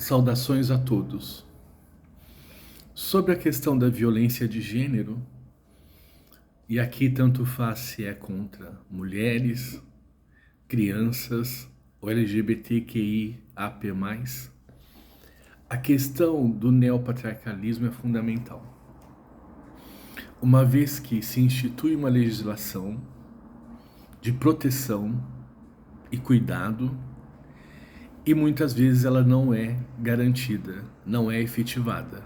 Saudações a todos. Sobre a questão da violência de gênero, e aqui tanto faz se é contra mulheres, crianças ou LGBTQIAP+, a questão do neopatriarcalismo é fundamental. Uma vez que se institui uma legislação de proteção e cuidado, e muitas vezes ela não é garantida, não é efetivada.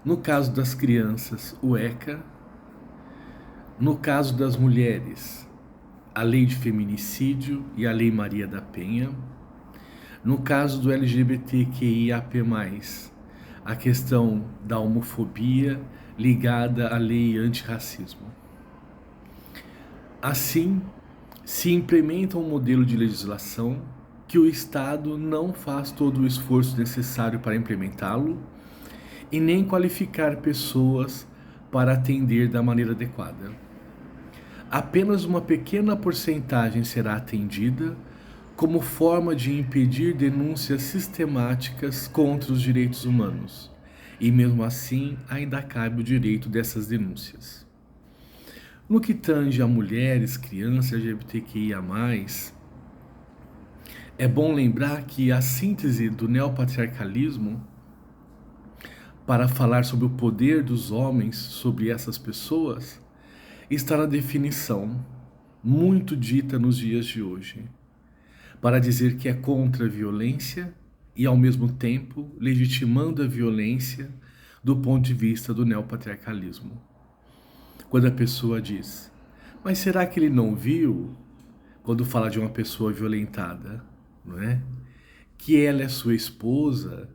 No caso das crianças, o ECA. No caso das mulheres, a Lei de Feminicídio e a Lei Maria da Penha. No caso do LGBTQIAP+, a questão da homofobia ligada à lei antirracismo. Assim, se implementa um modelo de legislação que o Estado não faz todo o esforço necessário para implementá-lo e nem qualificar pessoas para atender da maneira adequada. Apenas uma pequena porcentagem será atendida como forma de impedir denúncias sistemáticas contra os direitos humanos, e mesmo assim ainda cabe o direito dessas denúncias. No que tange a mulheres, crianças, LGBTQIA+, é bom lembrar que a síntese do neopatriarcalismo, para falar sobre o poder dos homens sobre essas pessoas, está na definição, muito dita nos dias de hoje, para dizer que é contra a violência e, ao mesmo tempo, legitimando a violência do ponto de vista do neopatriarcalismo. Quando a pessoa diz, mas será que ele não viu, quando fala de uma pessoa violentada, não é? Que ela é sua esposa,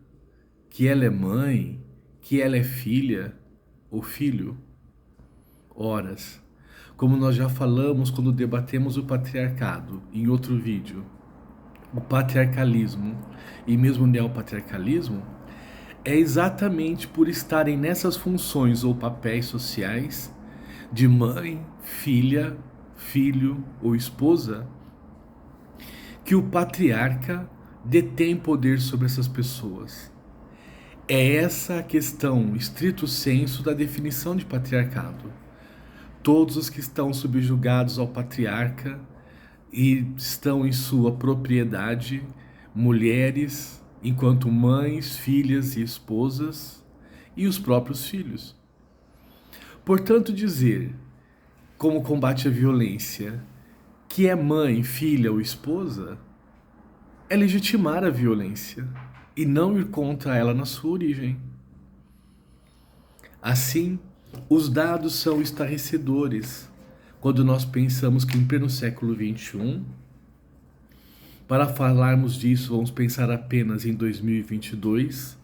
que ela é mãe, que ela é filha ou filho? Horas. Como nós já falamos quando debatemos o patriarcado em outro vídeo, o patriarcalismo e mesmo o neopatriarcalismo é exatamente por estarem nessas funções ou papéis sociais de mãe, filha, filho ou esposa que o patriarca detém poder sobre essas pessoas. É essa a questão, estrito senso, da definição de patriarcado. Todos os que estão subjugados ao patriarca e estão em sua propriedade, mulheres, enquanto mães, filhas e esposas, e os próprios filhos. Portanto, dizer, como combate à violência, que é mãe, filha ou esposa, é legitimar a violência e não ir contra ela na sua origem. Assim, os dados são estarrecedores quando nós pensamos que em pleno século XXI, para falarmos disso, vamos pensar apenas em 2022,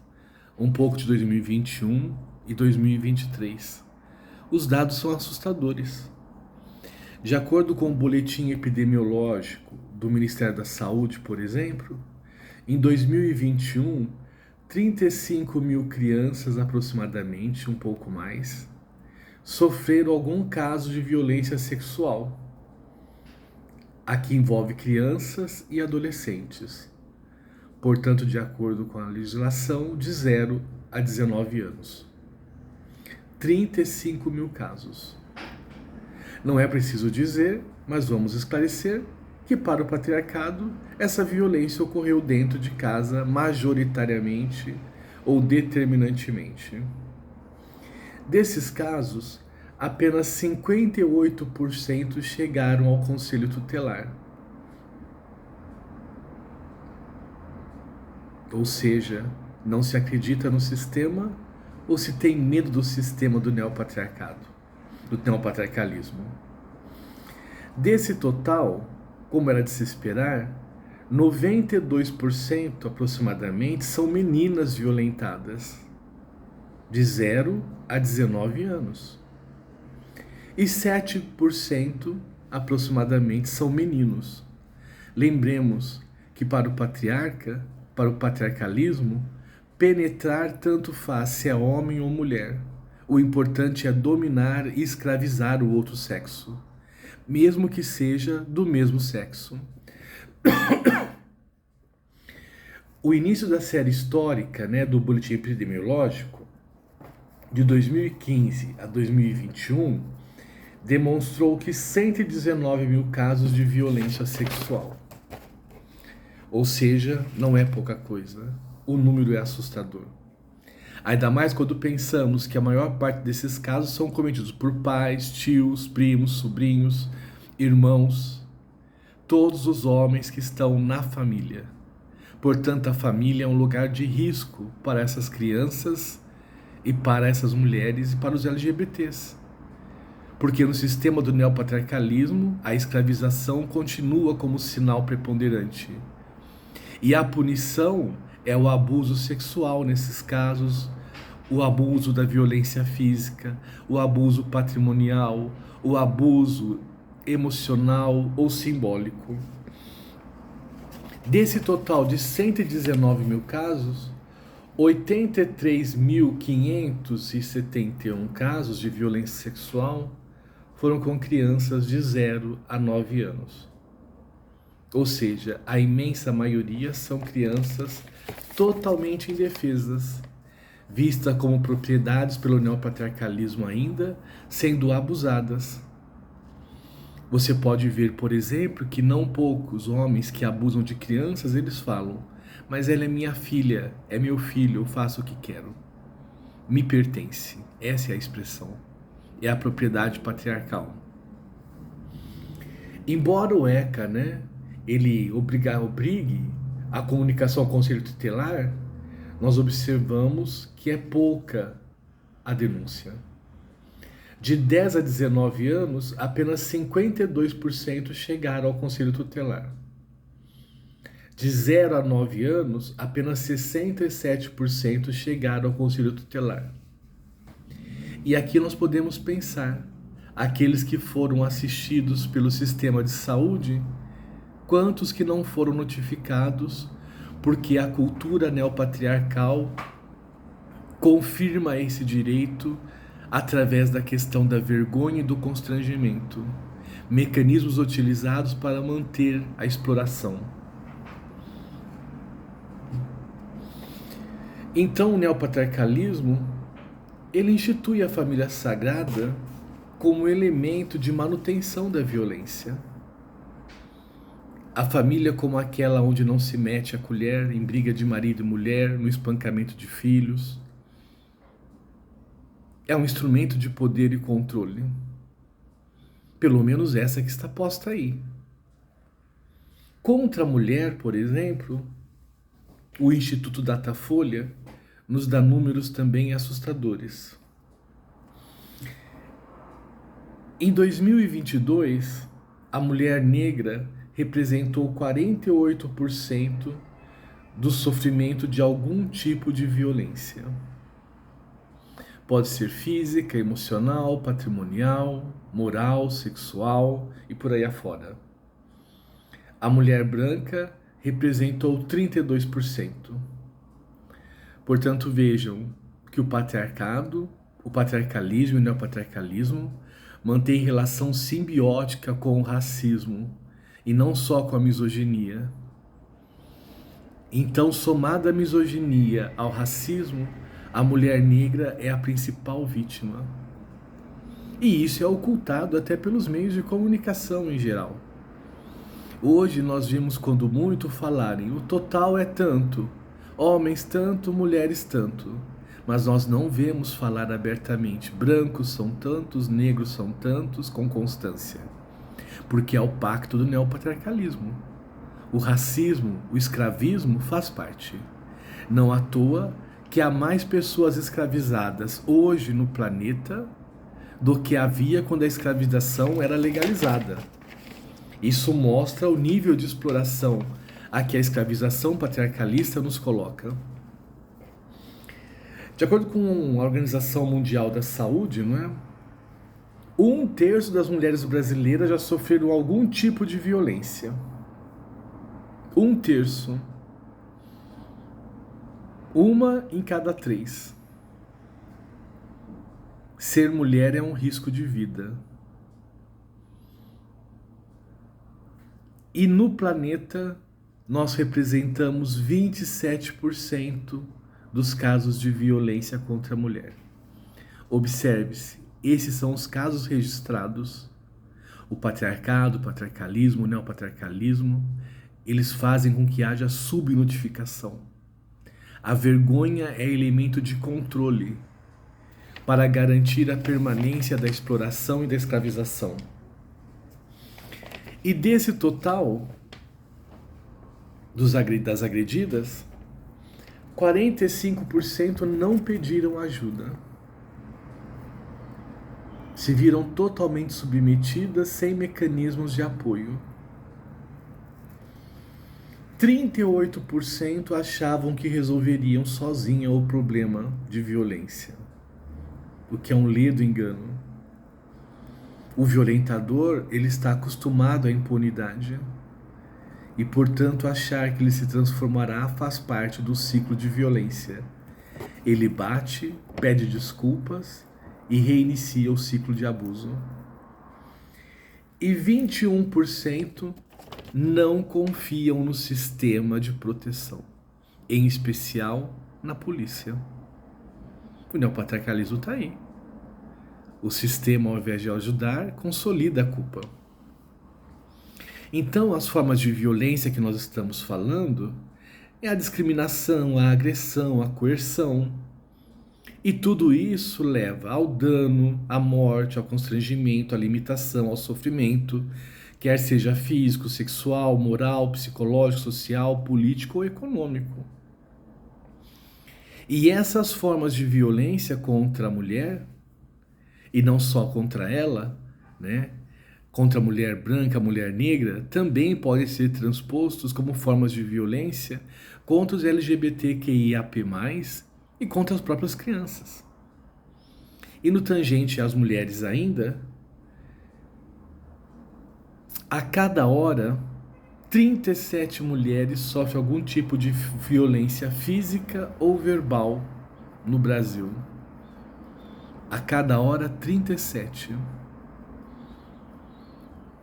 um pouco de 2021 e 2023. Os dados são assustadores. De acordo com o boletim epidemiológico do Ministério da Saúde, por exemplo, em 2021, 35 mil crianças aproximadamente, um pouco mais, sofreram algum caso de violência sexual. Aqui envolve crianças e adolescentes. Portanto, de acordo com a legislação, de 0 a 19 anos. 35 mil casos. Não é preciso dizer, mas vamos esclarecer, que para o patriarcado, essa violência ocorreu dentro de casa majoritariamente ou determinantemente. Desses casos, apenas 58% chegaram ao conselho tutelar. Ou seja, não se acredita no sistema ou se tem medo do sistema do neopatriarcado, do neopatriarcalismo. Desse total, como era de se esperar, 92% aproximadamente são meninas violentadas, de 0 a 19 anos. E 7% aproximadamente são meninos. Lembremos que para o patriarca, para o patriarcalismo, penetrar tanto faz se é homem ou mulher. O importante é dominar e escravizar o outro sexo, mesmo que seja do mesmo sexo. O início da série histórica, né, do Boletim Epidemiológico, de 2015 a 2021, demonstrou que 119 mil casos de violência sexual. Ou seja, não é pouca coisa. O número é assustador. Ainda mais quando pensamos que a maior parte desses casos são cometidos por pais, tios, primos, sobrinhos, irmãos, todos os homens que estão na família. Portanto, a família é um lugar de risco para essas crianças e para essas mulheres e para os LGBTs. Porque no sistema do neopatriarcalismo, a escravização continua como sinal preponderante. E a punição é o abuso sexual nesses casos, o abuso da violência física, o abuso patrimonial, o abuso emocional ou simbólico. Desse total de 119 mil casos, 83.571 casos de violência sexual foram com crianças de 0 a 9 anos. Ou seja, a imensa maioria são crianças totalmente indefesas, vistas como propriedades pelo neopatriarcalismo ainda, sendo abusadas. Você pode ver, por exemplo, que não poucos homens que abusam de crianças, eles falam: mas ela é minha filha, é meu filho, eu faço o que quero. Me pertence. Essa é a expressão. É a propriedade patriarcal. Embora o ECA, né, ele obrigue a comunicação ao Conselho Tutelar, nós observamos que é pouca a denúncia. De 10 a 19 anos, apenas 52% chegaram ao Conselho Tutelar. De 0 a 9 anos, apenas 67% chegaram ao Conselho Tutelar. E aqui nós podemos pensar, aqueles que foram assistidos pelo sistema de saúde, quantos que não foram notificados, porque a cultura neopatriarcal confirma esse direito através da questão da vergonha e do constrangimento, mecanismos utilizados para manter a exploração. Então o neopatriarcalismo, ele institui a família sagrada como elemento de manutenção da violência. A família como aquela onde não se mete a colher em briga de marido e mulher, no espancamento de filhos. É um instrumento de poder e controle. Pelo menos essa que está posta aí. Contra a mulher, por exemplo, o Instituto Datafolha nos dá números também assustadores. Em 2022, a mulher negra representou 48% do sofrimento de algum tipo de violência. Pode ser física, emocional, patrimonial, moral, sexual e por aí afora. A mulher branca representou 32%. Portanto, vejam que o patriarcado, o patriarcalismo e o neopatriarcalismo mantêm relação simbiótica com o racismo e não só com a misoginia. Então, somada a misoginia ao racismo, a mulher negra é a principal vítima. E isso é ocultado até pelos meios de comunicação em geral. Hoje nós vimos quando muito falarem, o total é tanto, homens tanto, mulheres tanto. Mas nós não vemos falar abertamente, brancos são tantos, negros são tantos, com constância. Porque é o pacto do neopatriarcalismo. O racismo, o escravismo faz parte. Não à toa que há mais pessoas escravizadas hoje no planeta do que havia quando a escravização era legalizada. Isso mostra o nível de exploração a que a escravização patriarcalista nos coloca. De acordo com a Organização Mundial da Saúde, não é? 1/3 das mulheres brasileiras já sofreram algum tipo de violência. 1/3. 1 em cada 3. Ser mulher é um risco de vida. E no planeta nós representamos 27% dos casos de violência contra a mulher. Observe-se, esses são os casos registrados. O patriarcado, o patriarcalismo, o neopatriarcalismo, eles fazem com que haja subnotificação. A vergonha é elemento de controle para garantir a permanência da exploração e da escravização. E desse total das agredidas, 45% não pediram ajuda. Se viram totalmente submetidas sem mecanismos de apoio. 38% achavam que resolveriam sozinha o problema de violência, o que é um ledo engano. O violentador, ele está acostumado à impunidade e, portanto, achar que ele se transformará faz parte do ciclo de violência. Ele bate, pede desculpas e reinicia o ciclo de abuso. E 21% não confiam no sistema de proteção, em especial na polícia. O neopatriarcalismo está aí. O sistema, ao invés de ajudar, consolida a culpa. Então, as formas de violência que nós estamos falando é a discriminação, a agressão, a coerção. E tudo isso leva ao dano, à morte, ao constrangimento, à limitação, ao sofrimento, quer seja físico, sexual, moral, psicológico, social, político ou econômico. E essas formas de violência contra a mulher, e não só contra ela, né? Contra a mulher branca, a mulher negra, também podem ser transpostos como formas de violência contra os LGBTQIAP+, e contra as próprias crianças. E no tangente às mulheres ainda, a cada hora, 37 mulheres sofrem algum tipo de violência física ou verbal no Brasil. A cada hora, 37.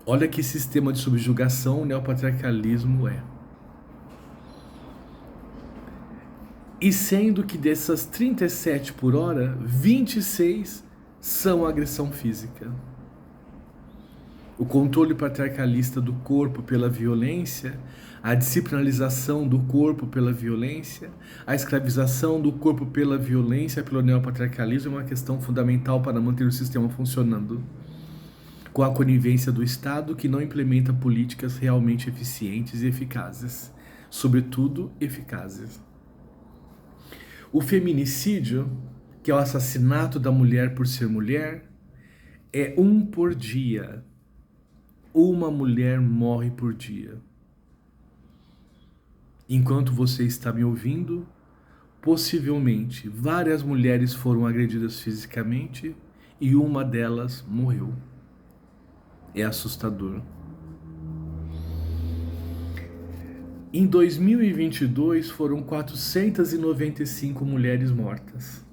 Olha que sistema de subjugação o neopatriarcalismo é. E sendo que dessas 37 por hora, 26 são agressão física. O controle patriarcalista do corpo pela violência, a disciplinarização do corpo pela violência, a escravização do corpo pela violência, pelo neopatriarcalismo, é uma questão fundamental para manter o sistema funcionando, com a conivência do Estado, que não implementa políticas realmente eficientes e eficazes, sobretudo eficazes. O feminicídio, que é o assassinato da mulher por ser mulher, é 1 por dia. Uma mulher morre por dia. Enquanto você está me ouvindo, possivelmente várias mulheres foram agredidas fisicamente e uma delas morreu. É assustador. Em 2022 foram 495 mulheres mortas.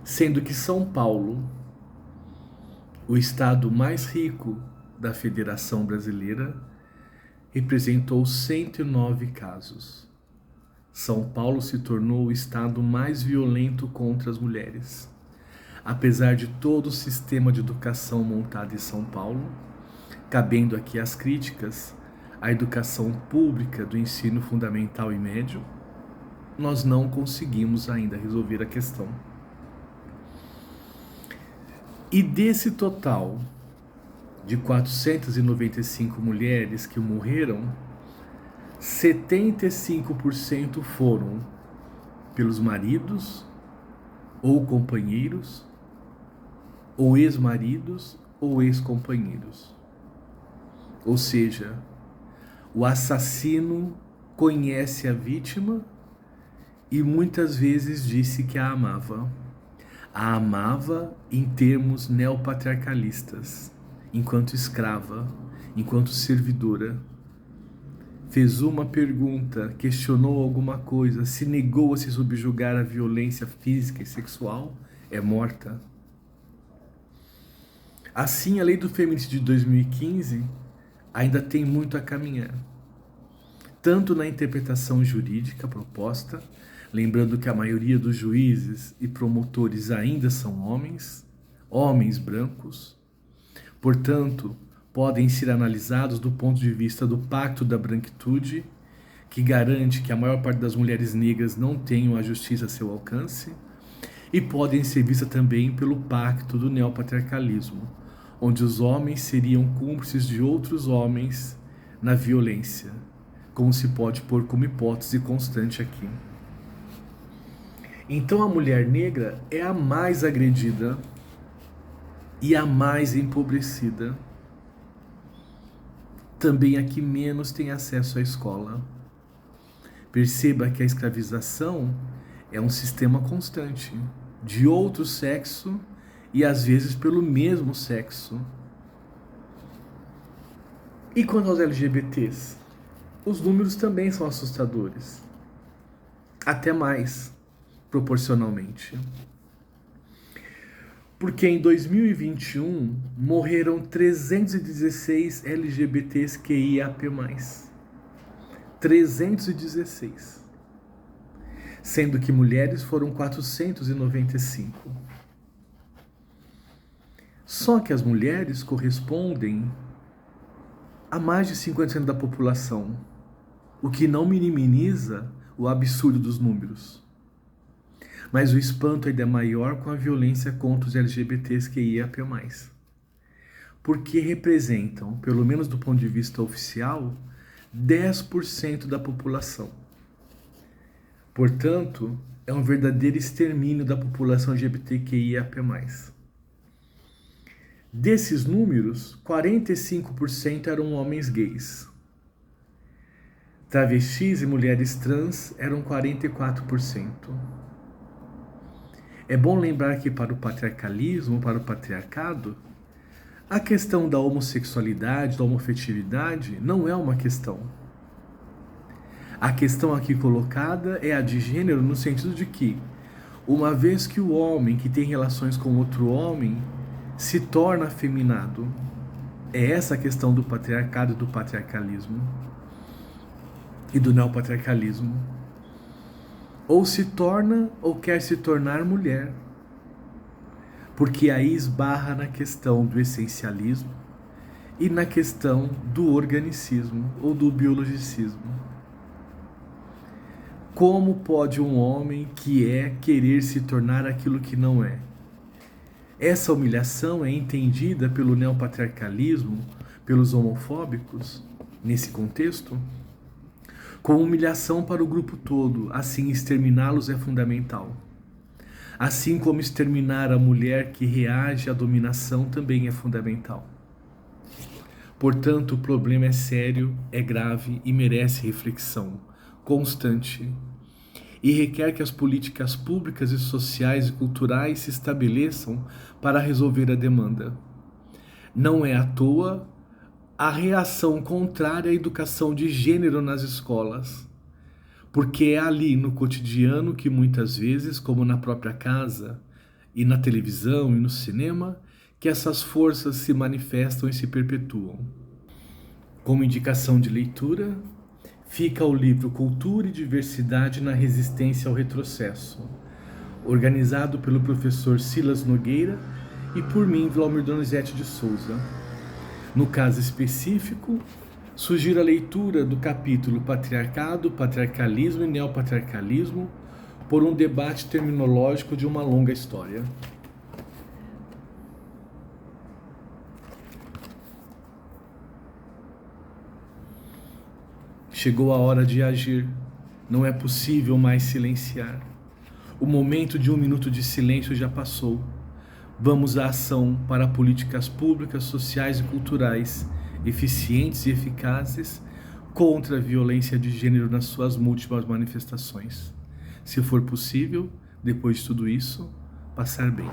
Sendo que São Paulo, o estado mais rico da Federação Brasileira, representou 109 casos. São Paulo se tornou o estado mais violento contra as mulheres. Apesar de todo o sistema de educação montado em São Paulo, cabendo aqui as críticas à educação pública do ensino fundamental e médio, nós não conseguimos ainda resolver a questão. E desse total de 495 mulheres que morreram, 75% foram pelos maridos, ou companheiros, ou ex-maridos, ou ex-companheiros. Ou seja, o assassino conhece a vítima e muitas vezes disse que a amava. A amava em termos neopatriarcalistas, enquanto escrava, enquanto servidora. Fez uma pergunta, questionou alguma coisa, se negou a se subjugar à violência física e sexual, é morta. Assim, a lei do feminicídio de 2015 ainda tem muito a caminhar, tanto na interpretação jurídica proposta, lembrando que a maioria dos juízes e promotores ainda são homens brancos, portanto, podem ser analisados do ponto de vista do Pacto da Branquitude, que garante que a maior parte das mulheres negras não tenham a justiça a seu alcance, e podem ser vistas também pelo Pacto do Neopatriarcalismo, onde os homens seriam cúmplices de outros homens na violência, como se pode pôr como hipótese constante aqui. Então a mulher negra é a mais agredida e a mais empobrecida. Também a que menos tem acesso à escola. Perceba que a escravização é um sistema constante, de outro sexo e às vezes pelo mesmo sexo. E quanto aos LGBTs? Os números também são assustadores. Até mais, proporcionalmente. Porque em 2021 morreram 316 LGBTs QIAP+. 316. Sendo que mulheres foram 495. Só que as mulheres correspondem a mais de 50% da população, o que não minimiza o absurdo dos números. Mas o espanto ainda é maior com a violência contra os LGBTs QIAP+. Porque representam, pelo menos do ponto de vista oficial, 10% da população. Portanto, é um verdadeiro extermínio da população LGBTQIAP+. Desses números, 45% eram homens gays. Travestis e mulheres trans eram 44%. É bom lembrar que para o patriarcalismo, para o patriarcado, a questão da homossexualidade, da homofetividade, não é uma questão. A questão aqui colocada é a de gênero no sentido de que, uma vez que o homem que tem relações com outro homem se torna afeminado, é essa a questão do patriarcado e do patriarcalismo e do neopatriarcalismo. Ou se torna ou quer se tornar mulher, porque aí esbarra na questão do essencialismo e na questão do organicismo ou do biologicismo. Como pode um homem que é querer se tornar aquilo que não é? Essa humilhação é entendida pelo neopatriarcalismo, pelos homofóbicos, nesse contexto, como humilhação para o grupo todo, assim exterminá-los é fundamental. Assim como exterminar a mulher que reage à dominação também é fundamental. Portanto, o problema é sério, é grave e merece reflexão constante. E requer que as políticas públicas e sociais e culturais se estabeleçam para resolver a demanda. Não é à toa a reação contrária à educação de gênero nas escolas, porque é ali no cotidiano que muitas vezes, como na própria casa, e na televisão e no cinema, que essas forças se manifestam e se perpetuam. Como indicação de leitura, fica o livro Cultura e Diversidade na Resistência ao Retrocesso, organizado pelo professor Silas Nogueira e por mim, Vlaumir Donizete de Souza. No caso específico, sugiro a leitura do capítulo Patriarcado, Patriarcalismo e Neopatriarcalismo por um debate terminológico de uma longa história. Chegou a hora de agir. Não é possível mais silenciar. O momento de 1 minuto de silêncio já passou. Vamos à ação para políticas públicas, sociais e culturais eficientes e eficazes contra a violência de gênero nas suas múltiplas manifestações. Se for possível, depois de tudo isso, passar bem.